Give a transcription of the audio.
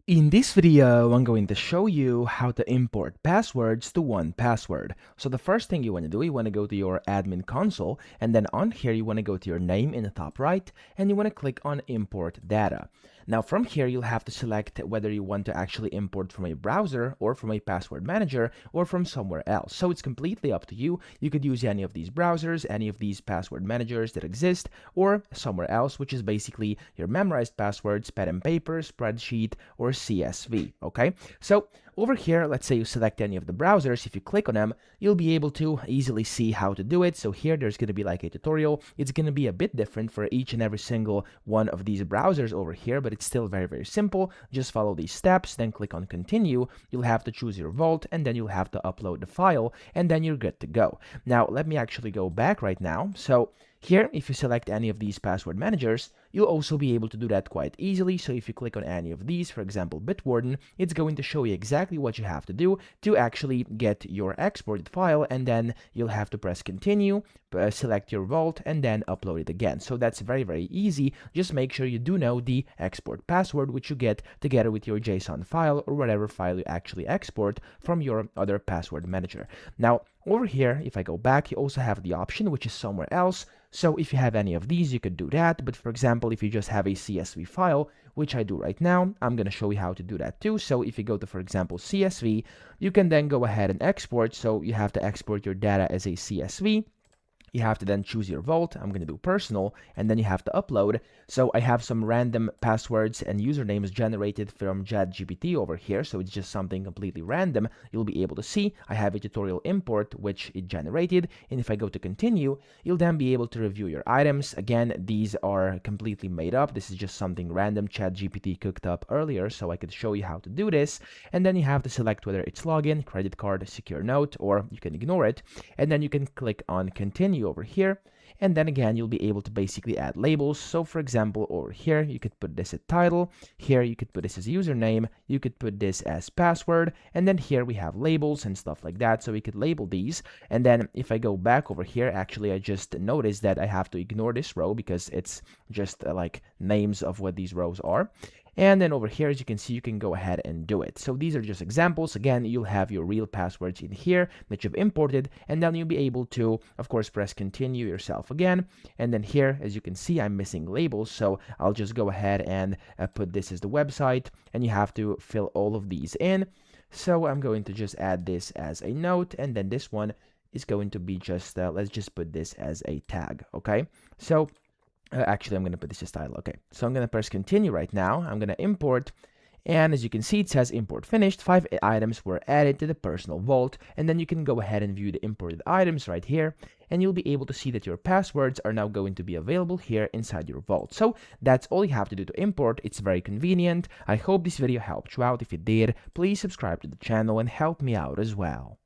In this video, I'm going to show you how to import passwords to 1Password. So the first thing you want to do, you want to go to your admin console, and then on here, you want to go to your name in the top right, and you want to click on Import Data. Now from here, you'll have to select whether you want to actually import from a browser or from a password manager or from somewhere else. So it's completely up to you. You could use any of these browsers, any of these password managers that exist, or somewhere else, which is basically your memorized passwords, pen and paper, spreadsheet, or CSV, okay? So over here, let's say you select any of the browsers. If you click on them, you'll be able to easily see how to do it. So here, there's going to be like a tutorial. It's going to be a bit different for each and every single one of these browsers over here, but it's still very, very simple. Just follow these steps, then click on continue. You'll have to choose your vault, and then you'll have to upload the file, and then you're good to go. Now, let me actually go back right now. So here, if you select any of these password managers, you'll also be able to do that quite easily. So if you click on any of these, for example, Bitwarden, it's going to show you exactly what you have to do to actually get your exported file, and then you'll have to press continue, select your vault, and then upload it again. So that's very, very easy. Just make sure you do know the export password, which you get together with your JSON file or whatever file you actually export from your other password manager. Now, over here, if I go back, you also have the option, which is somewhere else. So if you have any of these, you could do that. But for example, if you just have a CSV file, which I do right now, I'm going to show you how to do that too. So if you go to, for example, CSV, you can then go ahead and export. So you have to export your data as a CSV. You have to then choose your vault. I'm going to do personal, and then you have to upload. So I have some random passwords and usernames generated from ChatGPT over here. So it's just something completely random. You'll be able to see I have a tutorial import, which it generated. And if I go to continue, you'll then be able to review your items. Again, these are completely made up. This is just something random ChatGPT cooked up earlier, so I could show you how to do this. And then you have to select whether it's login, credit card, secure note, or you can ignore it. And then you can click on continue over here, and then again you'll be able to basically add labels. So for example, over here you could put this as title, here you could put this as username, you could put this as password, and then here we have labels and stuff like that, so we could label these. And then if I go back over here, actually I just noticed that I have to ignore this row because it's just like names of what these rows are. And then over here, as you can see, you can go ahead and do it. So these are just examples. Again, you'll have your real passwords in here that you've imported, and then you'll be able to, of course, press continue yourself again. And then here, as you can see, I'm missing labels, so I'll just go ahead and put this as the website, and you have to fill all of these in. So I'm going to just add this as a note, and then this one is going to be just, let's just put this as a tag, okay? So actually, I'm going to put this as title. Okay, so I'm going to press continue right now. I'm going to import. And as you can see, it says import finished. 5 items were added to the personal vault. And then you can go ahead and view the imported items right here. And you'll be able to see that your passwords are now going to be available here inside your vault. So that's all you have to do to import. It's very convenient. I hope this video helped you out. If it did, please subscribe to the channel and help me out as well.